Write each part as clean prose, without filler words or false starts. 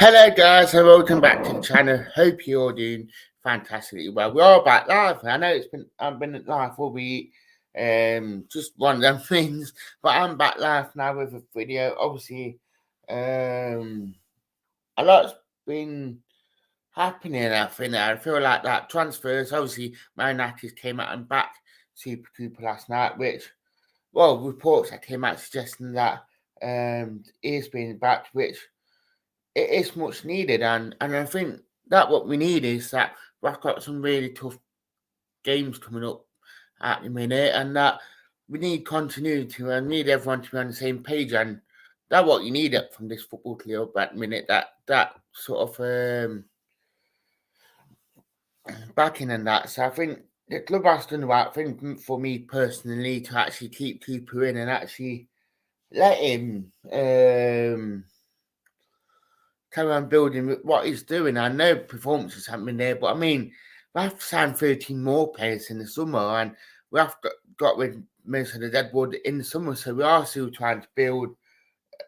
Hello guys and welcome back to the channel. Hope you're all doing fantastically well. We're all back live. I know I've been live all week, just one of them things, but I'm back live now with a video. Obviously, a lot's been happening. I feel like that transfers. Obviously, Man United came out and back Super Cooper last night, which reports that came out suggesting that he's been back, which it is much needed, and I think that what we need is that we've got some really tough games coming up at the minute, and that we need continuity and need everyone to be on the same page, and that's what you need from this football club at the minute. That sort of backing and that. So I think the club has done the right thing for me personally to actually keep Cooper in and actually let him carry on building what he's doing. I know performances haven't been there, but I mean, we have signed 13 more players in the summer, and we have got with most of the deadwood in the summer, so we are still trying to build.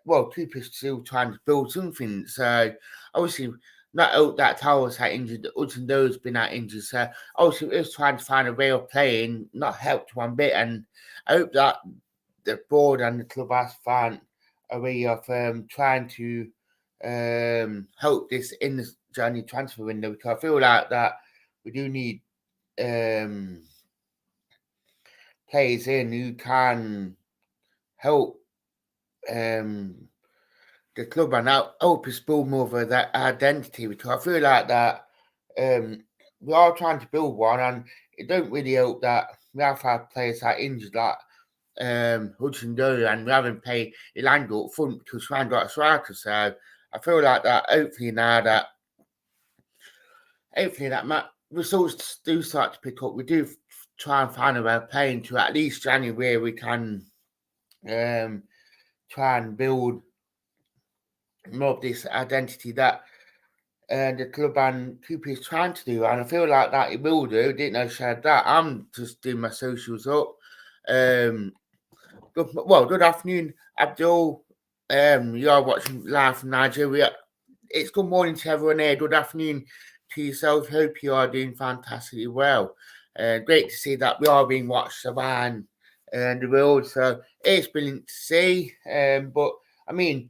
Well, Cooper's still trying to build something. So obviously, not out that Towers had injured, Hudson-Doe's been out injured. So obviously, we're just trying to find a way of playing, not helped one bit, and I hope that the board and the club has found a way of trying to help this in the January transfer window, because I feel like that we do need players in who can help the club and help us build more of that identity, because I feel like that we are trying to build one, and it don't really help that we have had players that injured, like Hudson-Doe, and we haven't paid Elanga up front because we haven't got a striker. So I feel like that hopefully that results do start to pick up. We do try and find a way of playing to at least January where we can try and build more of this identity that the club and Cooper is trying to do, and I feel like that it will do. Didn't know shared that. I'm just doing my socials up. Good afternoon, Abdul. You are watching live from Nigeria. It's good morning to everyone here. Good afternoon to yourself. Hope you are doing fantastically well. Great to see that we are being watched around the world. So it's brilliant to see. But I mean,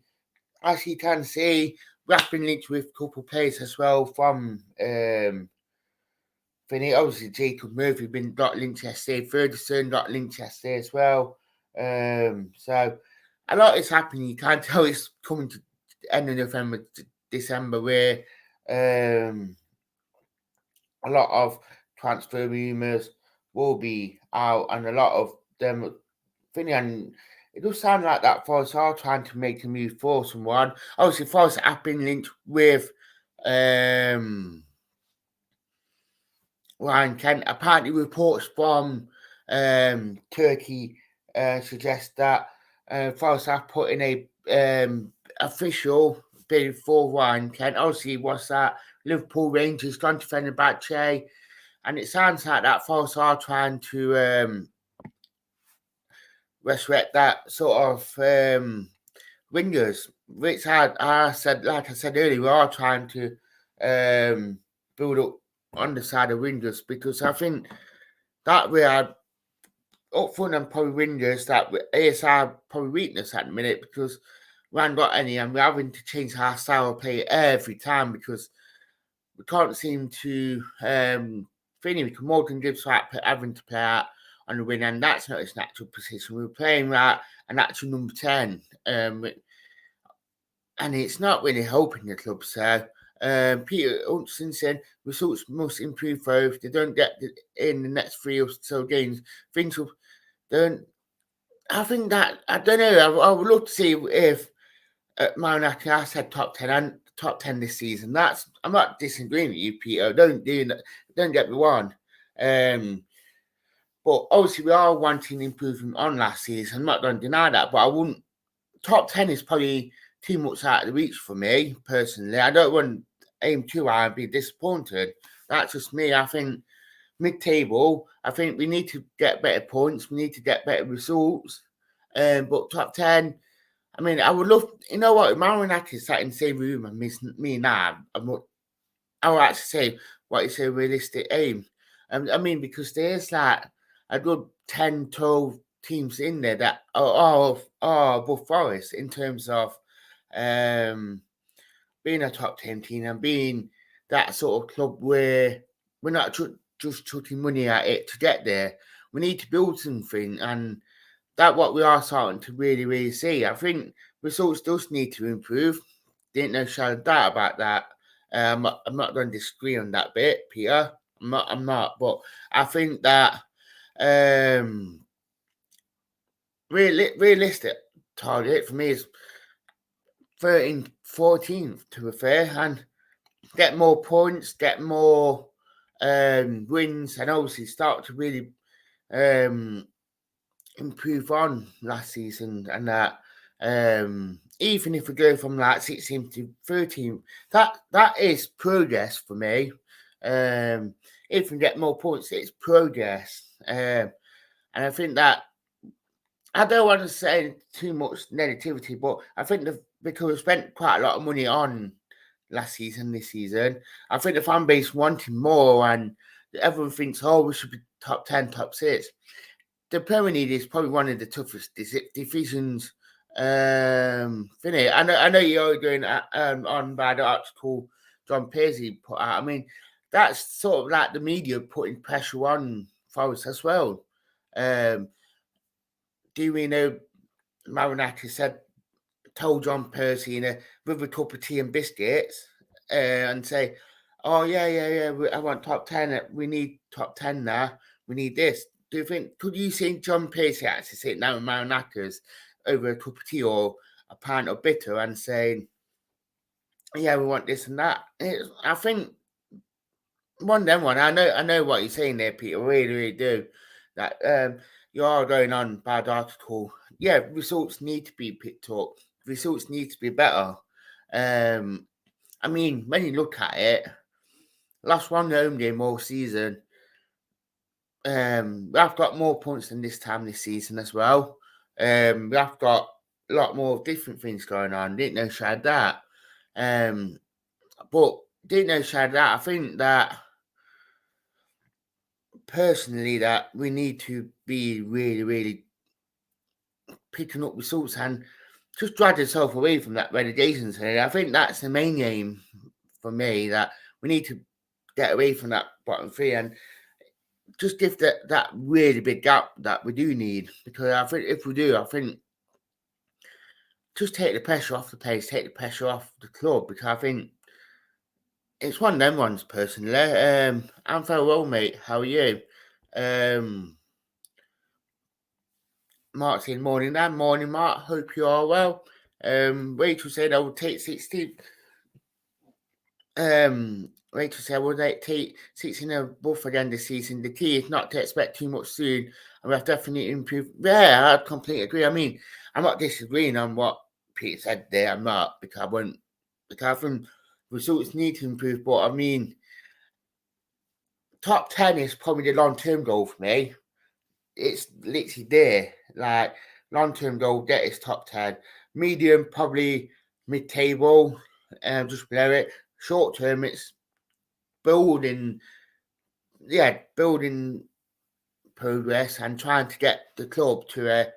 as you can see, we have been linked with a couple of players as well from Finney. Obviously, Jacob Murphy got linked yesterday. Ferguson got linked yesterday as well. So a lot is happening. You can't tell it's coming to the end of November, December, where a lot of transfer rumours will be out, and a lot of them, Finney, and it does sound like that Forest are trying to make a move for someone. Obviously, Forest have been linked with Ryan Kent. Apparently, reports from Turkey suggest that Forest have put in a official bid for Ryan Kent. Obviously, what's that? Liverpool, Rangers, gone to Fenerbahce, and it sounds like that Forest are trying to resurrect that sort of wingers, which I said, like I said earlier, we are trying to build up on the side of wingers, because I think that we are up front and probably wingers that is our probably weakness at the minute, because we haven't got any, and we're having to change our style of play every time because we can't seem to finish. Morgan Gibbs having to play out on the wing, and that's not his natural position. We're playing like an actual number 10, and it's not really helping the club. So Peter Hudson said results must improve though. If they don't get in the next 3 or so games, things will don't. I think that I don't know. I would love to see if Man United, I said top 10 and top 10 this season. I'm not disagreeing with you, Peter. Don't get me wrong. But obviously we are wanting improvement on last season. I'm not going to deny that, but I wouldn't. Top 10 is probably too much out of the reach for me personally. I don't want to aim too high and be disappointed. That's just me. I think mid-table, I think we need to get better points. We need to get better results. But top 10, I mean, I would love, you know what, Man United sat in the same room and me now. I would actually say what is a realistic aim. I mean, because there's like a good 10, 12 teams in there that are above Forest in terms of being a top 10 team and being that sort of club where we're not just chucking money at it to get there. We need to build something, and that's what we are starting to really, really see. I think results does need to improve. Didn't know shadow doubt about that. I'm not going to disagree on that bit, Peter. I'm not. But I think that realistic target for me is 13th, 14th to be fair, and get more points, get more wins, and obviously start to really improve on last season and that. Even if we go from like 16 to 13, that is progress for me. If we get more points, it's progress. And I think that I don't want to say too much negativity, but I think that because we spent quite a lot of money on last season, this season, I think the fan base wanted more, and everyone thinks, oh, we should be top 10, top 6. The Premier League is probably one of the toughest divisions. I know you're going on by the article John Paisley put out. I mean, that's sort of like the media putting pressure on Forest as well. Do we know Marinaki told John Percy with a cup of tea and biscuits and say, oh, yeah, I want top 10. We need top 10 now. We need this. Do you think, could you see John Percy actually sitting down with Marinakas over a cup of tea or a pint of bitter and saying, yeah, we want this and that? I think one of them one. I know what you're saying there, Peter. Really, really do. That you are going on bad article. Yeah, results need to be picked up. Results need to be better. I mean, when you look at it, last one home game all season. I've got more points than this time this season as well. I've got a lot more different things going on. Didn't know she had that. But didn't know she had that. I think that personally that we need to be really, really picking up results and just drag yourself away from that relegation zone. I think that's the main aim for me, that we need to get away from that bottom three and just give that really big gap that we do need. Because I think if we do, I think just take the pressure off the place, take the pressure off the club, because I think it's one of them ones personally. I'm very well, mate. How are you? Mark saying morning and morning, Mark. Hope you are well. Rachel said I will take 16. Rachel said I will take 16 above for the end of the season. The key is not to expect too much soon, and we have definitely improved. Yeah, I completely agree. I mean, I'm not disagreeing on what Pete said there. I'm not, because I won't. Because I think results need to improve, but I mean, top 10 is probably the long-term goal for me. It's literally there. Like, long-term goal, get his top 10. Medium, probably mid-table, just below it. Short-term, it's building progress and trying to get the club to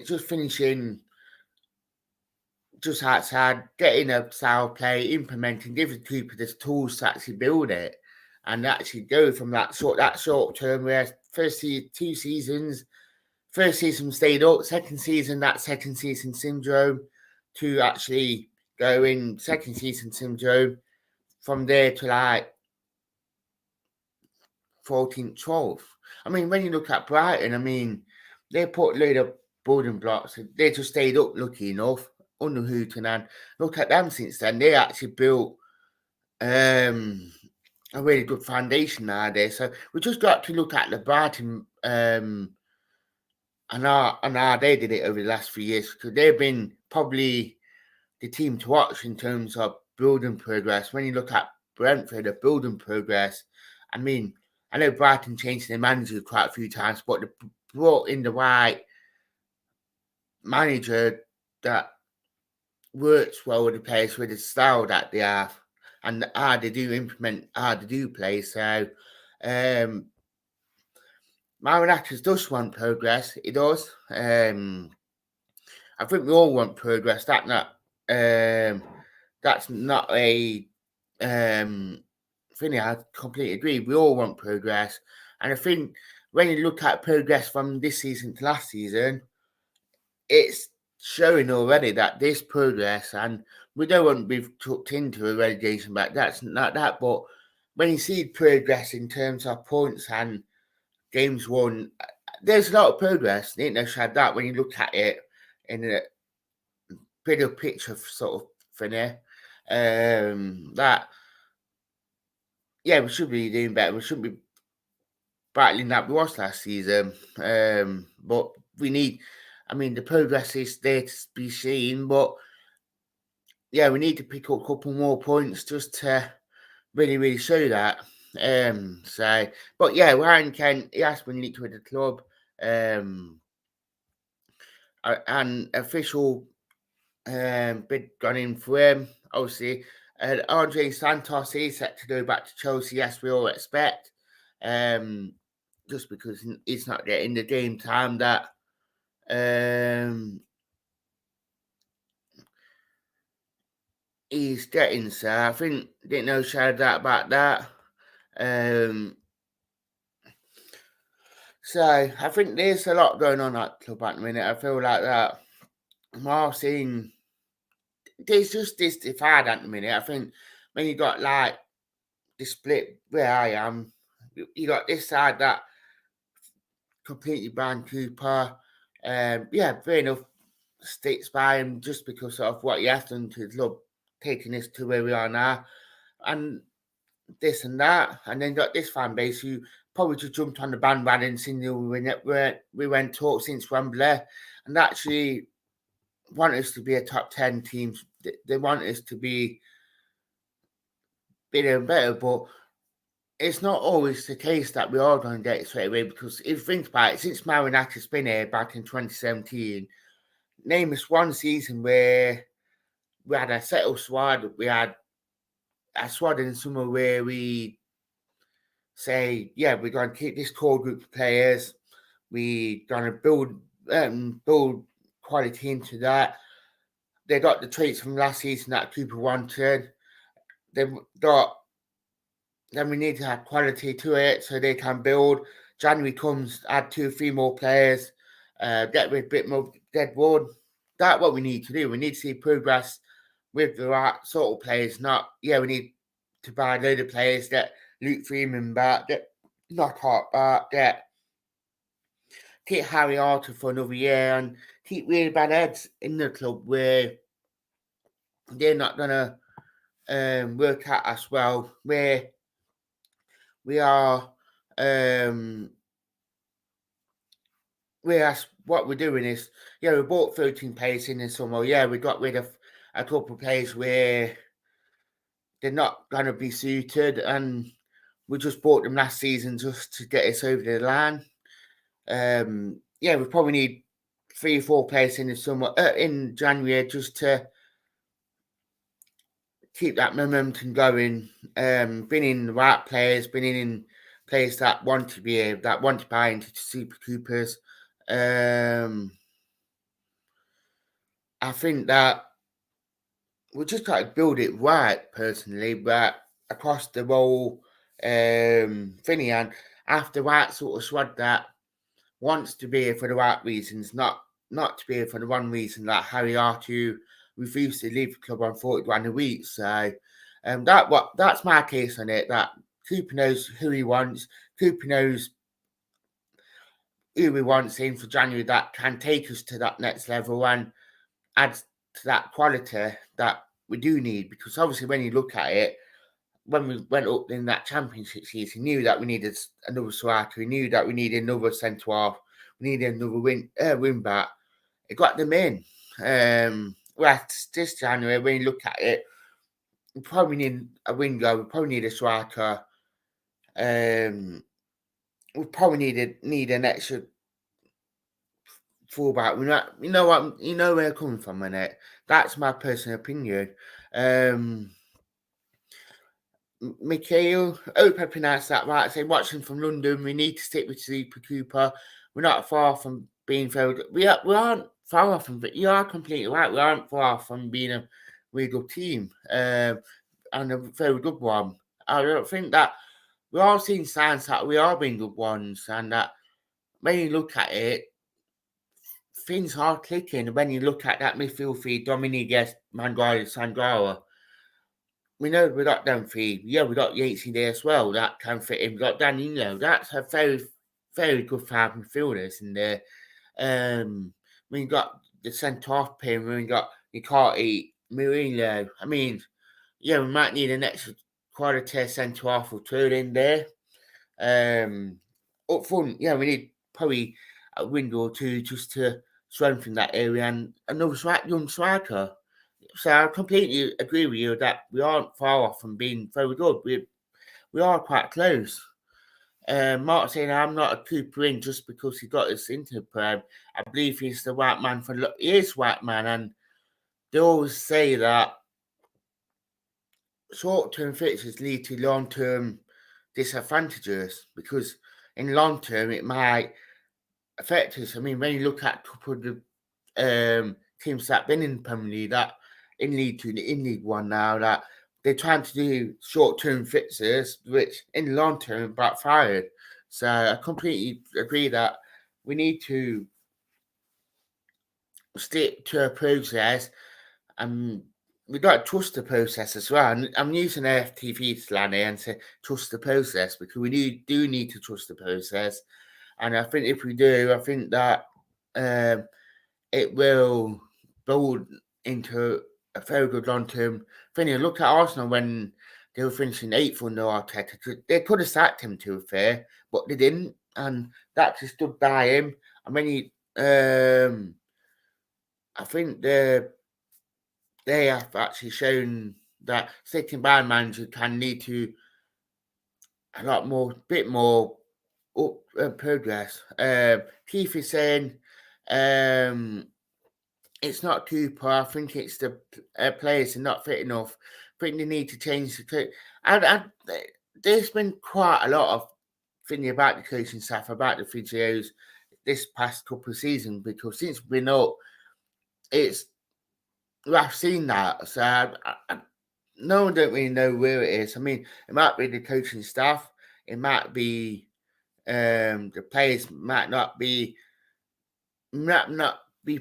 just finishing just outside, getting a style play, implementing, giving people the tools to actually build it, and actually go from that short term where first 2 seasons, first season stayed up, second season syndrome, to actually go in second season syndrome from there to like 14th, 12th. I mean, when you look at Brighton, I mean, they put a load of building blocks. They just stayed up, lucky enough, under Hooton, and look at them since then. They actually built a really good foundation nowadays. So we just got to look at the Brighton and how they did it over the last few years, because they've been probably the team to watch in terms of building progress. When you look at Brentford, the building progress, I mean, I know Brighton changed their manager quite a few times, but they brought in the right manager that works well with the players with the style that they have and how they do implement, how they do play. So, Marinakis does want progress. It does. I think we all want progress. That's not a thing. I completely agree. We all want progress, and I think when you look at progress from this season to last season, it's showing already that this progress, and we don't want to be tucked into a relegation back. That's not that, but when you see progress in terms of points and games won, there's a lot of progress. Ain't no shade that when you look at it in a bigger picture sort of thing there. That yeah, we should be doing better. We shouldn't be battling that we was last season. But we need. I mean, the progress is there to be seen, but yeah, we need to pick up a couple more points just to really show that. So, but yeah, Ryan Kent, he has been linked with the club. An official bid gone in for him. Obviously, Andre Santos is set to go back to Chelsea, as we all expect. Just because he's not getting the game time that he's getting. So I think didn't know shared that about that. So I think there's a lot going on at the club at the minute. I feel like that. Marcin, there's just this divide at the minute. I think when you got like the split where I am, you got this side that completely banned Cooper. Yeah, fair enough. Sticks by him just because of what he has done to the club, taking us to where we are now, and this and that. And then got this fan base who probably just jumped on the bandwagon since we went talk since Wembley, and actually want us to be a top 10 team. They want us to be bigger and better, but it's not always the case that we are going to get it straight away, because if you think about it, since Marinakis been here back in 2017, name us one season where we had a settled squad, we had a squad in summer where we say, yeah, we're going to keep this core group of players, we're going to build quality into that. They got the traits from last season that Cooper wanted. Then we need to have quality to it so they can build. January comes, add 2-3 more players, get rid of a bit more dead wood. That's what we need to do. We need to see progress with the right sort of players. Not, we need to buy a load of players, get Luke Freeman back, get Knockout back, keep Harry Arter for another year, and keep really bad heads in the club where they're not going to work out as well, where we are. Whereas what we're doing is, we bought 13 players in the summer. Yeah, we got rid of a couple of players where they're not going to be suited, and we just bought them last season just to get us over the line. We probably need 3 or 4 players in the summer, in January, just to keep that momentum going. Bring in the right players, bring in players that want to be here, that want to buy into Super Coopers. I think that we just got to build it right, personally, but across the whole thing. And after that sort of squad that wants to be here for the right reasons, not to be here for the one reason that Harry Artu refused to leave the club on 41 a week. So that's my case on it, that Cooper knows who he wants. Cooper knows who he wants in for January that can take us to that next level and add to that quality that we do need. Because obviously when you look at it, when we went up in that championship season, we knew that we needed another striker, we knew that we needed another centre half, we needed another win back. It got them in. This January, when you look at it, we probably need a winger, we probably need a striker. We probably need an extra fullback. We're not, you know what, you know where I'm coming from, innit? That's my personal opinion. Mikhail, I hope I pronounced that right. Say, watching from London, we need to stick with Super Cooper. We're not far from being very. We aren't far off from. You are completely right. We aren't far from being a really good team, and a very good one. I don't think that we are seeing signs that we are being good ones, and that when you look at it, things are clicking. When you look at that midfield feed, Dominic, Maguire, Sangara, we know we got them three. Yeah, we got Yatesy there as well. That can fit in. We got Danilo. That's a very, very good five midfielders in there. We got the centre off pin. We got Nicati, Murillo. I mean, yeah, we might need an extra quality centre off or two in there. Up front, yeah, we need probably a window or two just to strengthen that area and another young striker. So I completely agree with you that we aren't far off from being very good. We are quite close. Mark saying I'm not a Cooper in just because he got us into the Prem. I believe he's the right man for. He is right man, and they always say that short-term fixtures lead to long-term disadvantages because in long term it might affect us. I mean, when you look at a couple of the teams that have been in the Premier League, that in League Two, in League One now, that they're trying to do short-term fixes, which in the long term backfired. So I completely agree that we need to stick to a process, and we got to trust the process as well. And I'm using FTV slang here and say trust the process because we do need to trust the process. And I think if we do, I think that it will build into a very good long-term thing. You look at Arsenal when they were finishing 8th under Arteta. They could have sacked him, to be fair, but they didn't. And that just stood by him. And when he, I think they have actually shown that sitting by a manager can lead to a bit more progress. Keith is saying it's not Cooper. I think it's the players are not fit enough. I think they need to change the. And there's been quite a lot of thinking about the coaching staff, about the physios this past couple of seasons because since we've been up, I've seen that. So no one don't really know where it is. I mean, it might be the coaching staff. It might be the players might not be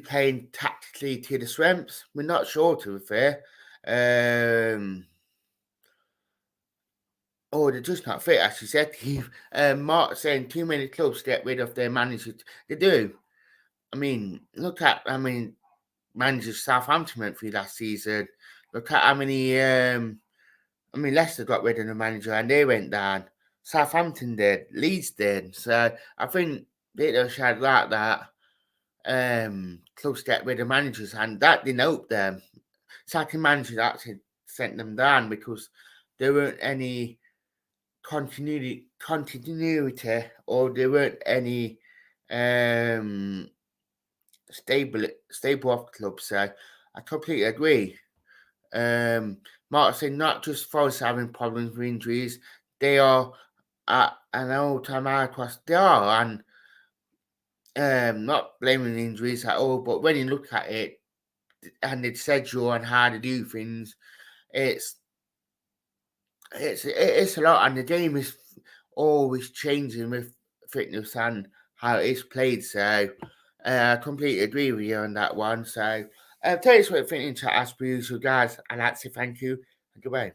playing tactically to the strengths. We're not sure, to be fair. They're just not fit, as you said. Mark saying too many clubs get rid of their managers. They do. I mean, managers Southampton went through last season. Look at how many. Leicester got rid of the manager and they went down. Southampton did. Leeds did. So I think they should like that. Clubs get rid of managers, and that didn't help them. Sacking managers actually sent them down because there weren't any continuity, or there weren't any stable off clubs. So I completely agree. Mark saying not just Forest having problems with injuries, they are at an all-time high across. They are, and not blaming injuries at all. But when you look at it and the schedule and how to do things, it's a lot, and the game is always changing with fitness and how it is played. So I completely agree with you on that one. So tell us what you think in chat as per usual, guys. I'd like to say thank you and goodbye.